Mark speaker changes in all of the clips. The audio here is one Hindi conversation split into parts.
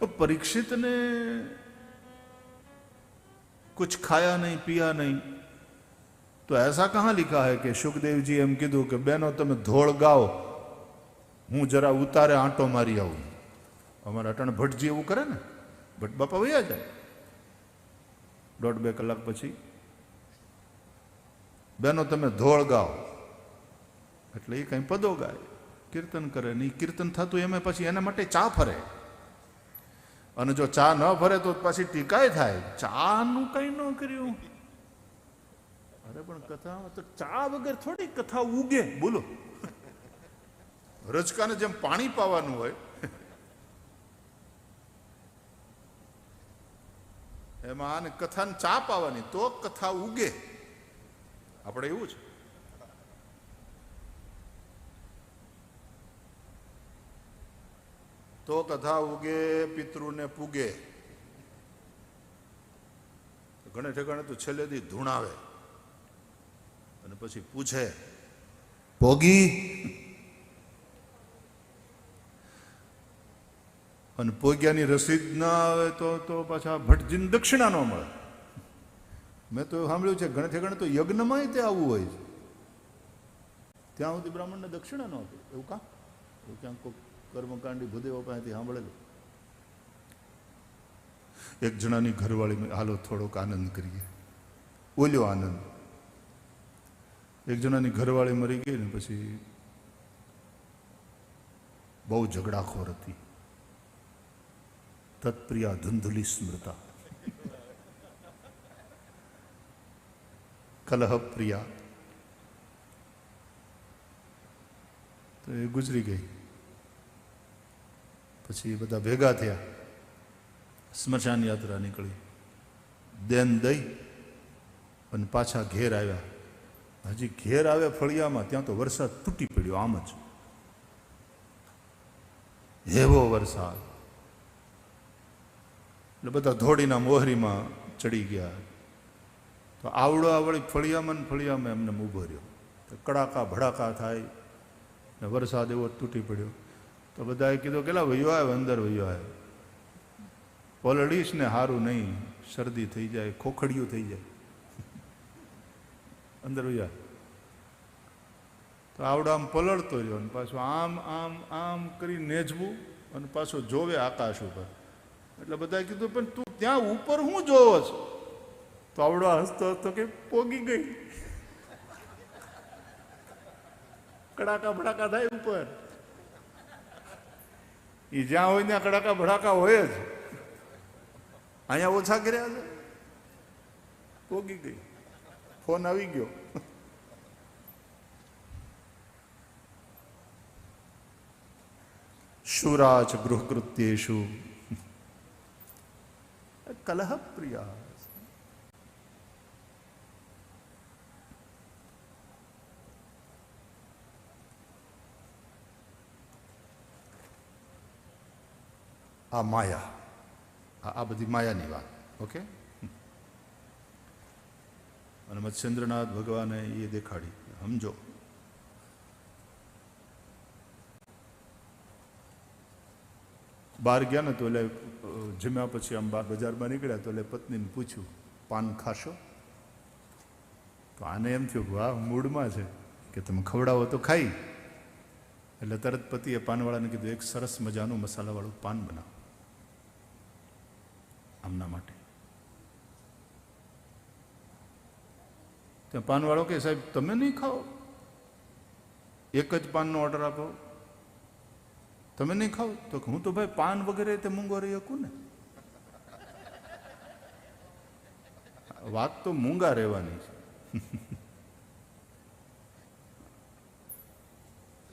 Speaker 1: परीक्षित ने कुछ खाया नहीं पिया नहीं, तो ऐसा कहां लिखा है कि सुखदेव जी एम कीधु कि बहनों तमे धोळ गाओ, हूँ जरा उतारे आंटो मारी आऊँ। अमरा अटाणे भट्टजी एवं करे ने, भट्ट बापा वया जाए 1.5-2 कलाक पछी, बहनों तमे धोळ गाओ એટલે એ કંઈ પદો ગાય, કીર્તન કરે ને કીર્તન થતું એમાં પછી એના માટે ચા ફરે, અને જો ચા ન ફરે તો પછી ટીકાય થાય, ચાનું કંઈ ન કર્યું। અરે પણ કથામાં તો ચા વગર થોડી કથા ઉગે, બોલો। રજકાને જેમ પાણી પાવાનું હોય એમાં આને કથાને ચા પાવાની તો કથા ઉગે, આપણે એવું છે। तो कथा उगे पितृ ने पूगे, घणे ठेकाणे तो छेल्ले दी धूणावे अने पछी पूछे पोगी, अने पोग्यानी रसीद ना आवे तो पाछा भटजीने दक्षिणा न मळे। मैं तो सांभळ्युं छे घणे ठेकाणे तो यज्ञमांय ते आवुं होय छे, त्यां सुधी ब्राह्मणने दक्षिणा न आपे, एवुं कां? एवुं क्यांक कोक कर्मकांडी भूदेव पासेथी सांभळेલું। एक जणानी घरवाળી, हालो थोड़ोक आनंद करीए, ओल्यो आनंद। एक जणानी घरवाળી मरी गई ने पछी बहु झगड़ाखोर हती, तत्प्रिया धुंधुली स्मृता, कलह प्रिया, तो ये गुजरी गई। પછી બધા ભેગા થયા, સ્મશાન યાત્રા નીકળી, દેન દઈ અને પાછા ઘેર આવ્યા। હજી ઘેર આવ્યા ફળિયામાં, ત્યાં તો વરસાદ તૂટી પડ્યો, આમ જ એવો વરસાદ, એટલે બધા ધોડીના મોહરીમાં ચડી ગયા। તો આવડો આવડી ફળિયામાં ને ફળિયામાં એમને ઊભો રહ્યો, તો કડાકા ભડાકા થાય ને વરસાદ એવો તૂટી પડ્યો। तो बधाए कीधुं केला वयो आवे, अंदर वयो आवे, पलड़ीश ने हारू नहीं, शरदी थई जाए, खोखड़ियों थई जाए, अंदर वयो आवे। तो आवड़ो आम पलड़तो रह्यो अने पाछो आम आम आम करी नेजवुं अने पाछो जोवे आकाश उपर। એટલે બધાએ કીધું પણ તું ત્યાં ઉપર હું જોવો છો? તો આવડો હસતો હસતો કે પોગી ગઈ, કડાકા ભડાકા થાય ઉપર। એ જ્યાં હોય ત્યાં કડાકા ભડાકા હોય જ, અહીંયા ઓછા કર્યા છે, પોગી ગઈ, ફોન આવી ગયો। શુરાચ ગૃહકૃત્યેષુ કલહ પ્રિયા। आ माया, आ बधी मायानी बात, ओके। અને મત્સ્યેન્દ્રનાથ ભગવાને એ દેખાડી, સમજો। બહાર ગયા ને તો એટલે જમ્યા પછી આમ બહાર બજારમાં નીકળ્યા તો એટલે પત્નીને પૂછ્યું પાન ખાશો? તો આને એમ થયું વાહ મૂડમાં છે કે તમે ખવડાવો તો ખાઈ, એટલે તરત પતિએ પાનવાળાને કીધું એક સરસ મજાનું મસાલાવાળું પાન બનાવો આમના માટે। ત્યાં પાનવાળો કે સાહેબ તમે નહીં ખાઓ, એક જ પાનનો ઓર્ડર આપો, તમે નહીં ખાઓ? તો હું તો ભાઈ પાન વગેરે તે મૂંગો રહી શકું ને। વાત તો મૂંગા રહેવાની છે।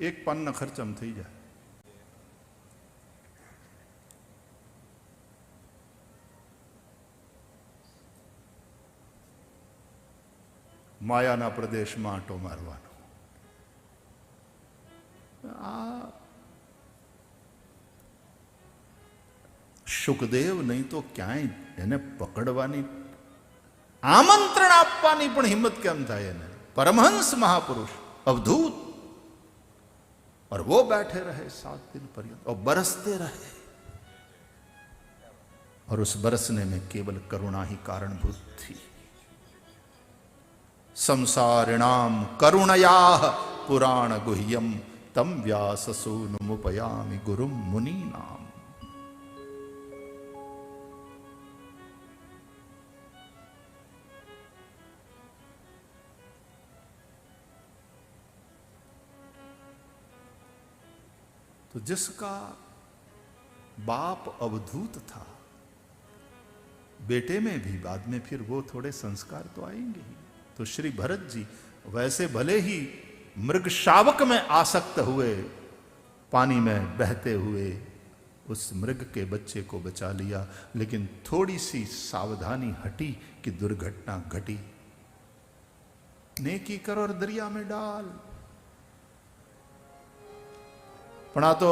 Speaker 1: એક પાનના ખર્ચામાં થઈ જાય। માયાના પ્રદેશમાં આંટો મારવાનો, આ સુખદેવ નહીં તો ક્યાંય એને પકડવાની, આમંત્રણ આપવાની પણ હિંમત કેમ થાય એને? परमहंस महापुरुष अवधूत, और वो बैठे रहे 7 दिन पर्यंत और बरसते रहे। और उस बरसने में केवल करुणा ही कारणभूत थी। संसारिणाम करुणया पुराण गुह्यम तम व्यास सूनुमुपयामि गुरुम मुनीनाम। तो जिसका बाप अवधूत था, बेटे में भी बाद में फिर वो थोड़े संस्कार तो आएंगे ही। तो श्री भरत जी वैसे भले ही मृग शावक में आसक्त हुए, पानी में बहते हुए उस मृग के बच्चे को बचा लिया, लेकिन थोड़ी सी सावधानी हटी कि दुर्घटना घटी। नेकी कर और दरिया में डाल। પણ આ તો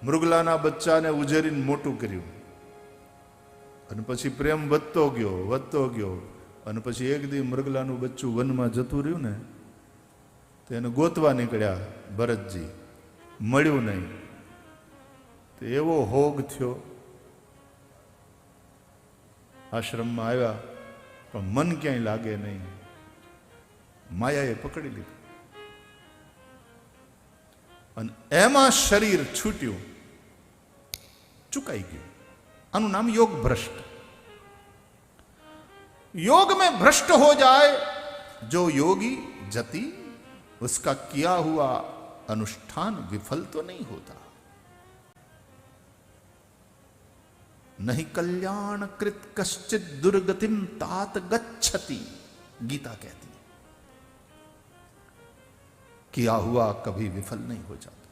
Speaker 1: મૃગલાના બચ્ચાને ઉજેરીને મોટું કર્યું અને પછી પ્રેમ વધતો ગયો અને પછી એક દી મૃગલાનું બચ્ચું વનમાં જતું રહ્યું ને, તો એને ગોતવા નીકળ્યા ભરતજી, મળ્યું નહીં, તો એવો હોગ થયો, આશ્રમમાં આવ્યા પણ મન ક્યાંય લાગે નહીં, માયાએ પકડી લીધું અને એમાં શરીર છૂટ્યું, ચુકાઈ ગયું। આનું નામ योग भ्रष्ट। योग में भ्रष्ट हो जाए जो योगी जति, उसका किया हुआ अनुष्ठान विफल तो नहीं होता। नहीं कल्याण कृत कश्चित दुर्गतिम तात गच्छति, गीता कहती, किया हुआ कभी विफल नहीं हो जाता।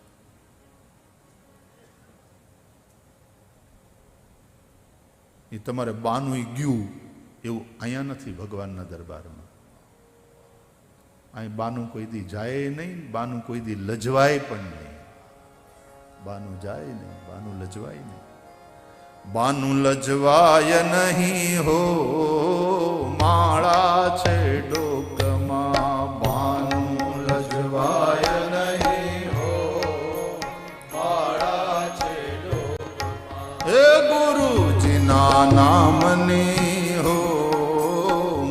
Speaker 1: ये तमारे बानु गयु एवं अँ नहीं भगवान दरबार में। अँ बानु कोई दी जाए नहीं, बानु कोई दी लजवाए पण नहीं। बानु जाए नहीं, बानु लजवाए नहीं। बानु लजवाय नहीं हो माड़ा छे डोकमा, बानु लजवाय नहीं हो माड़ा छे डोकमा। हे गुरु जी ना नामनी हो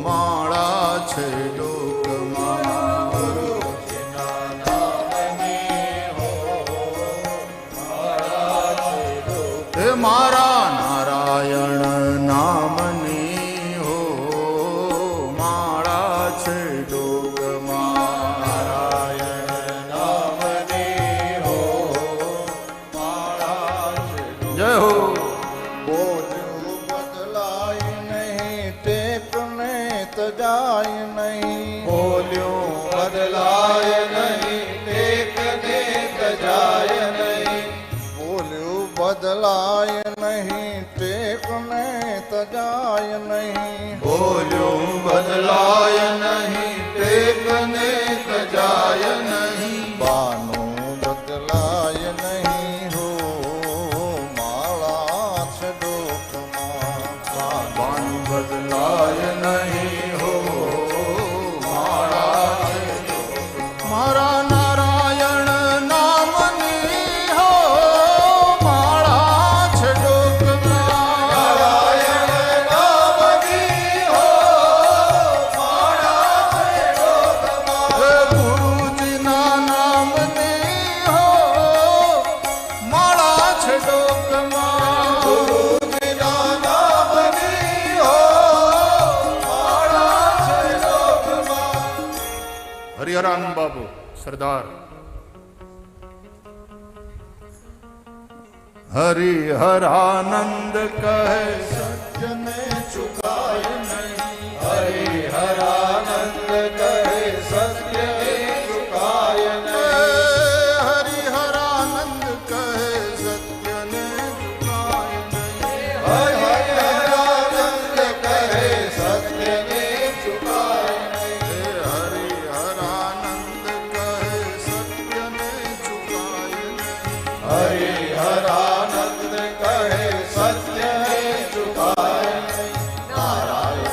Speaker 1: माड़ा छे डोकमा, गुरु जी ना नामनी हो माड़ा छे डोकमा। हे मारा नारायण नामनी हो माड़ा छे डोकमा, नारायण नामनी हो माड़ा छे डोकमा। जय हो।
Speaker 2: बोल्યું બદલાય નહીં, ટેકને તજાય નહીં। બોલ્યું બદલાય નહીં, ટેકને તજાય નહીં। બોલ્યું બદલાય નહીં, ટેકને તજાય નહીં।
Speaker 1: बोल्यो बदलाय नहीं, टेकने तजाय नहीं।
Speaker 2: બાનું બદલાય નહીં હો માળા છે ડોકમાં।
Speaker 1: बानु बदलाय नहीं हो माड़ा छे डोकमा। मारा नारायण नामनी हो माड़ा छे डोकमा, नारायण नामनी हो माड़ा छे डोकमा। हे गुरुजी ना नामनी हो माड़ा छे डोकमा, गुरुजी ना नामनी हो माड़ा छे डोकमा। हरिहरानंद बाबू सरदार। हरिहरानंद कहे
Speaker 2: સત્ય ને ચુકાય નહીં। હરિહરાનંદ કહે સત્ય ને ચુકાય નહીં।
Speaker 1: हरिहरानंद कहे सत्य ने झुकाय नहीं।
Speaker 2: હરિહરાનંદ કહે સત્ય ને ચુકાય નહીં।
Speaker 1: हरिहरानंद कहे सत्य ने झुकाय नहीं।
Speaker 2: હરિહરાનંદ કહે સત્ય ને ચુકાય નહીં। નારાયણ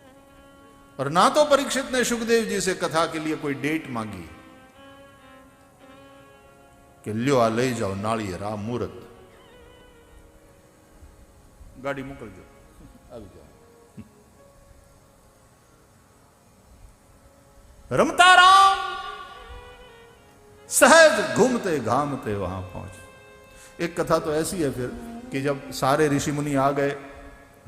Speaker 1: और ना तो परीक्षित ने सुखदेव जी से कथा के लिए कोई डेट मांगी कि ल्यो आ लई जाओ नाळिયેર आ मुहूर्त गाड़ी मोकलजो આવી જાઓ रमता राम सहज घूमते घामते वहां पहुंचे। एक कथा तो ऐसी है फिर कि जब सारे ऋषि मुनि आ गए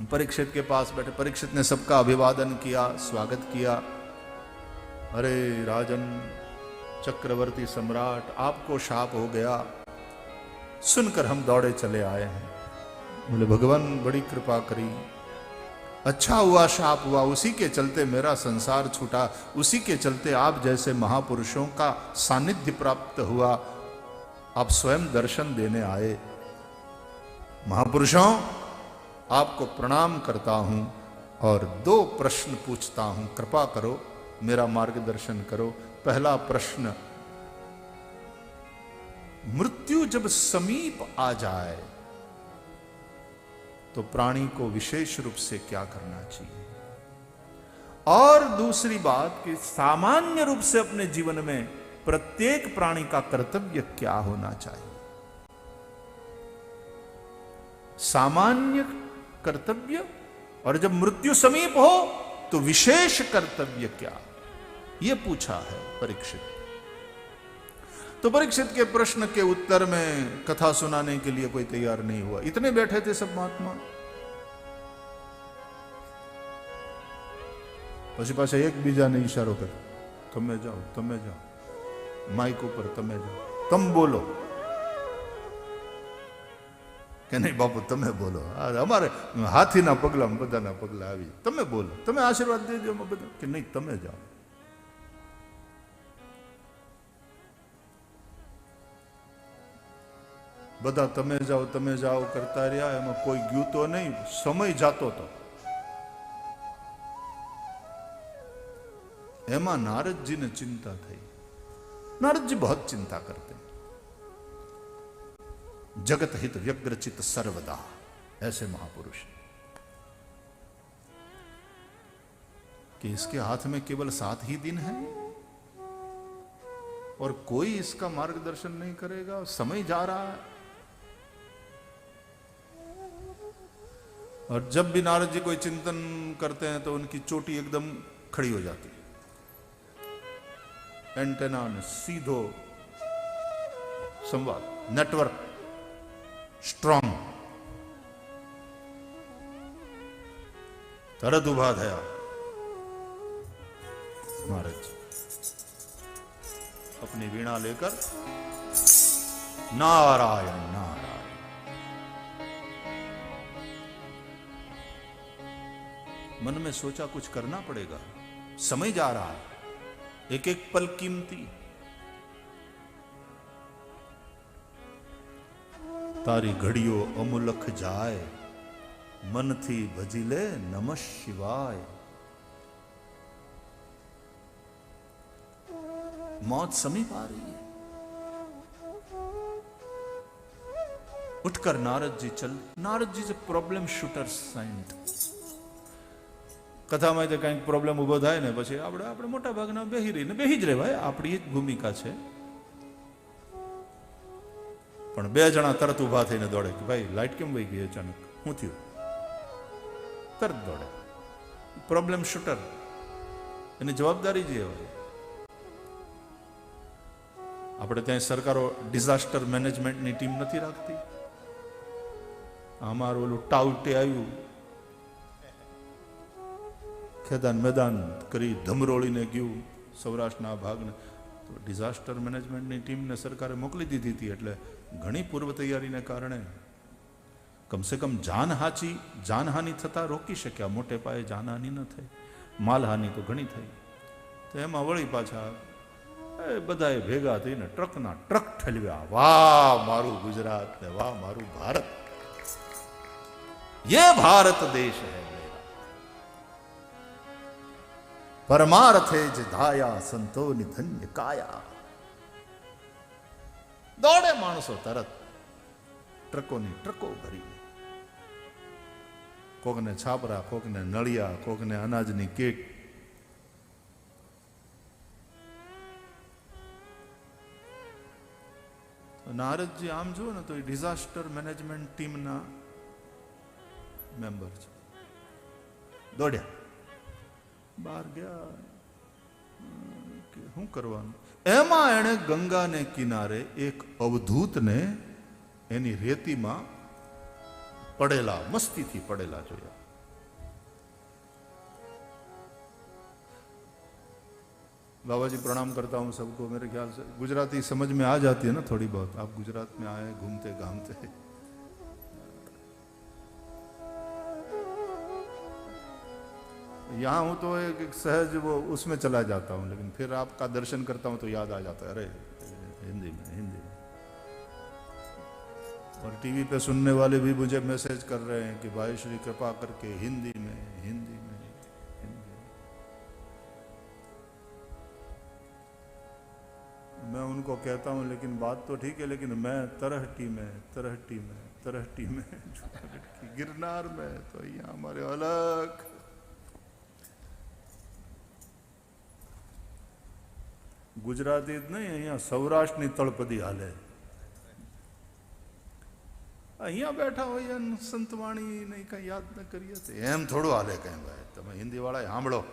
Speaker 1: परीक्षित के पास बैठे, परीक्षित ने सबका अभिवादन किया, स्वागत किया। अरे राजन चक्रवर्ती सम्राट, आपको शाप हो गया, सुनकर हम दौड़े चले आए हैं। बोले भगवान बड़ी कृपा करी, अच्छा हुआ शाप हुआ, उसी के चलते मेरा संसार छूटा, उसी के चलते आप जैसे महापुरुषों का सानिध्य प्राप्त हुआ, आप स्वयं दर्शन देने आए। महापुरुषों आपको प्रणाम करता हूं और 2 प्रश्न पूछता हूं, कृपा करो मेरा मार्गदर्शन करो। पहला प्रश्न, मृत्यु जब समीप आ जाए तो प्राणी को विशेष रूप से क्या करना चाहिए? और दूसरी बात कि सामान्य रूप से अपने जीवन में प्रत्येक प्राणी का कर्तव्य क्या होना चाहिए? सामान्य कर्तव्य और जब मृत्यु समीप हो तो विशेष कर्तव्य क्या, यह पूछा है परीक्षित। तो परीक्षित के प्रश्न के उत्तर में कथा सुनाने के लिए कोई तैयार नहीं हुआ। इतने बैठे थे सब महात्मा। પછી પાછા એકબીજાને ઈશારો કરે, તમે જાઓ, માઇક ઉપર તમે જાઓ, તમે બોલો કે નહીં બાપુ તમે બોલો, અમારે હાથીના પગલામાં બધાના પગલા આવી, તમે બોલો, તમે આશીર્વાદ દેજો બધા, કે નહીં તમે જાઓ। બધા તમે જાઓ કરતા રહ્યા, એમાં કોઈ ગયું તો નહીં, સમય જાતો હતો। एमा नारद जी ने चिंता थी। नारद जी बहुत चिंता करते, जगत हित व्यग्रचित सर्वदा, ऐसे महापुरुष कि इसके हाथ में केवल 7 ही दिन है और कोई इसका मार्गदर्शन नहीं करेगा, समय जा रहा है। और जब भी नारद जी कोई चिंतन करते हैं तो उनकी चोटी एकदम खड़ी हो जाती है, एंटेना ने सीधो संवाद, नेटवर्क स्ट्रांग। तरत उभा थया महाराज अपनी वीणा लेकर, नारायण नारायण। मन में सोचा कुछ करना पड़ेगा, समय जा रहा है, एक एक पल कीमती। तारी घड़ियों अमुलख जाए, मन थी भजी ले नमः शिवाय। मौत समीप आ रही है। उठकर नारद जी नारद जी से प्रॉब्लम शूटर साइंट। कथाમાં તો કંઈક પ્રોબ્લેમ ઊભો થાય ને પછી આપણે મોટા ભાગના બેહી રહીને બેહી જ રહેવાય, આપણી જ ભૂમિકા છે। પણ 2 જણા તરત ઊભા થઈને દોડે કે ભાઈ લાઈટ કેમ વહી ગઈ અચાનક, શું થયું? તરત દોડે। પ્રોબ્લેમ શૂટર, એની જવાબદારી જે હોય। આપણે ત્યાં સરકારો ડિઝાસ્ટર મેનેજમેન્ટની ટીમ નથી રાખતી। અમારું ઓલું ટાઉટે આવ્યું, ખેદાન મેદાન કરી ધમરોળીને ગયું સૌરાષ્ટ્રના ભાગને, તો ડિઝાસ્ટર મેનેજમેન્ટની ટીમને સરકારે મોકલી દીધી હતી। એટલે ઘણી પૂર્વ તૈયારીને કારણે કમસે કમ જાનહાનિ થતાં રોકી શક્યા। મોટે પાયે જાનહાનિ ન થઈ, માલહાનિ તો ઘણી થઈ। તો એમાં વળી પાછા બધાએ ભેગા થઈને ટ્રકના ટ્રક ઠલવ્યા। વાહ મારું ગુજરાત ને વાહ મારું ભારત, ये भारत देश है परमार्थे धाया संतो धन्य काया। दौड़े माणसो तरत, ट्रकोनी ट्रको भरी, कोकने छापरा, कोकने नळिया, कोकने अनाजनी केक, નારદજી આમ જુઓ ને તો એ ડિઝાસ્ટર મેનેજમેન્ટ ટીમના મેમ્બર છે. દોડ્યા બહાર ગયા કે શું કરવાનું. એમાં એણે ગંગાને કિનારે એક અવધૂતને એની રેતીમાં પડેલા, મસ્તીથી પડેલા જોયા. बाबा जी प्रणाम करता हूँ सबको. मेरे ख्याल से गुजराती समझ में आ जाती है ना थोड़ी बहुत. आप गुजरात में आए घूमते घामते. यहाँ हूँ तो एक सहज वो उसमें चला जाता हूँ, लेकिन फिर आपका दर्शन करता हूँ तो याद आ जाता है, अरे हिंदी में हिंदी में. और टीवी पे सुनने वाले भी मुझे मैसेज कर रहे हैं कि भाई श्री कृपा करके हिंदी में हिंदी में. मैं उनको कहता हूँ लेकिन बात तो ठीक है, लेकिन मैं तरहटी में तरहटी में तरहटी में गिरनार में तो यहाँ हमारे अलग गुजराती नहीं, અહીંયા સૌરાષ્ટ્રની તળપદી હાલે. અહીંયા બેઠા હોય સંતવાણી નહીં કઈ યાદ ન કરીએ તો એમ થોડું હાલે કઈ. ભાઈ તમે હિન્દી વાળા સાંભળો.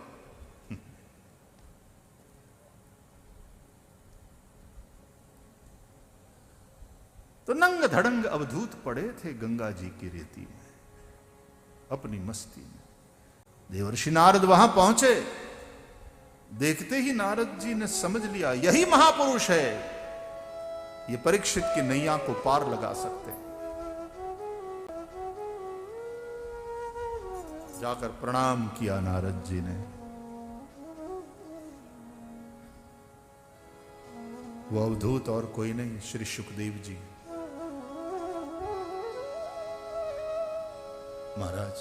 Speaker 1: तो नंग धड़ंग अवधूत पड़े थे गंगा जी की रेती में अपनी मस्ती में. देवर्षि नारद वहां पहुंचे. देखते ही नारद जी ने समझ लिया यही महापुरुष है, ये परीक्षित की नैया को पार लगा सकते. जाकर प्रणाम किया नारद जी ने. वो अवधूत और कोई नहीं, श्री सुखदेव जी महाराज.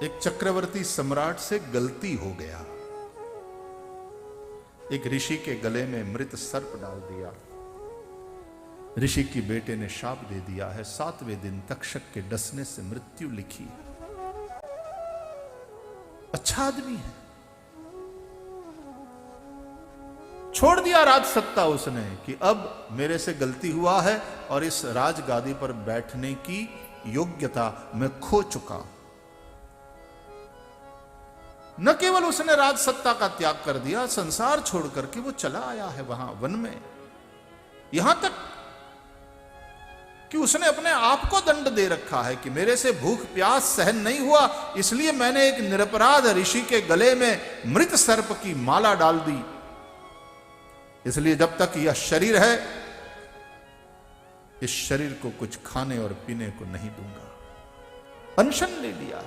Speaker 1: एक चक्रवर्ती सम्राट से गलती हो गया. एक ऋषि के गले में मृत सर्प डाल दिया. ऋषि की बेटे ने शाप दे दिया है, 7वें दिन तक्षक के डसने से मृत्यु लिखी. अच्छा आदमी है, छोड़ दिया राज सत्ता उसने कि अब मेरे से गलती हुआ है और इस राजगादी पर बैठने की योग्यता मैं खो चुका. न केवल उसने राज सत्ता का त्याग कर दिया, संसार छोड़ करके वो चला आया है वहां वन में. यहां तक कि उसने अपने आप को दंड दे रखा है कि मेरे से भूख प्यास सहन नहीं हुआ, इसलिए मैंने एक निरपराध ऋषि के गले में मृत सर्प की माला डाल दी. इसलिए जब तक यह शरीर है, इस शरीर को कुछ खाने और पीने को नहीं दूंगा. अनशन ले लिया.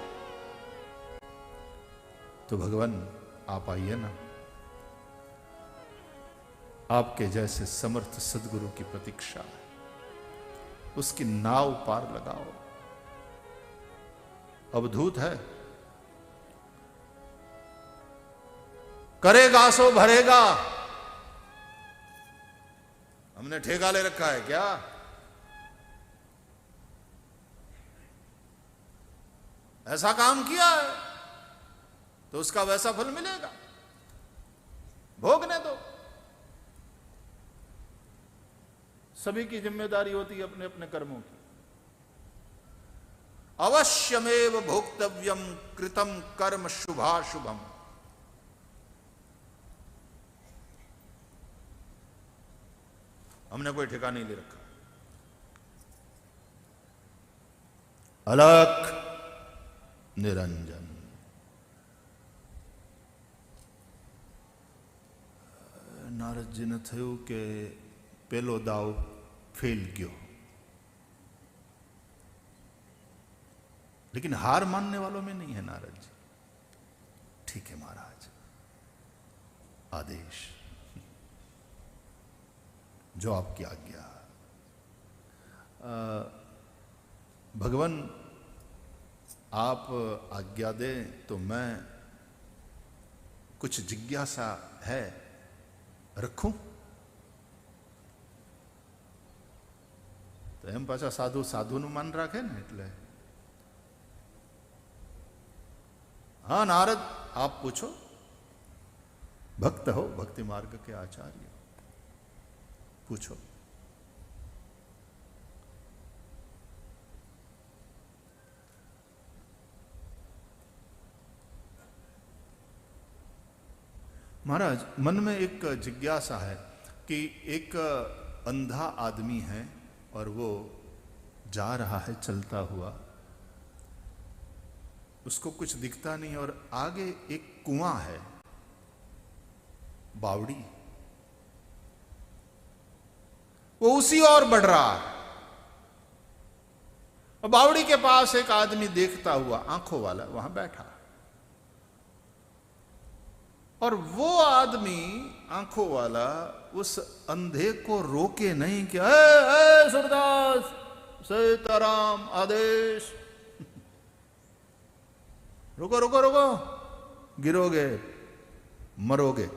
Speaker 1: तो भगवान आप आइए ना, आपके जैसे समर्थ सदगुरु की प्रतीक्षा है. उसकी नाव पार लगाओ. अवधूत है, करेगा सो भरेगा. हमने ठेका ले रखा है क्या? ऐसा काम किया है तो उसका वैसा फल मिलेगा. भोगने दो. सभी की जिम्मेदारी होती है अपने अपने कर्मों की. अवश्यमेव भोक्तव्यम कृतम कर्म शुभाशुभम. हमने कोई ठेका नहीं ले रखा. अलख निरंजन. નારદજીને થયું કે પેલો દાવ ફેલ ગયો, लेकिन हार मानने वालों में नहीं है नारद जी. ठीक है महाराज, आदेश, जो आपकी आज्ञा. भगवान आप आज्ञा दें तो मैं कुछ जिज्ञासा है रखूं. तो एम पाछा साधु साधुનું માન રાખે ને એટલે. हाँ नारद आप पूछो, भक्त हो, भक्ति मार्ग के आचार्य. पूछो। महाराज, मन में एक जिज्ञासा है कि एक अंधा आदमी है और वो जा रहा है चलता हुआ, उसको कुछ दिखता नहीं, और आगे एक कुआं है, बावड़ी, वो उसी ओर बढ़ रहा है, और बावड़ी के पास एक आदमी देखता हुआ आंखों वाला वहां बैठा, और वो आदमी आंखों वाला उस अंधे को रोके नहीं कि ए सूरदास, सीताराम आदेश, रुको रुको रुको, गिरोगे, मरोगे।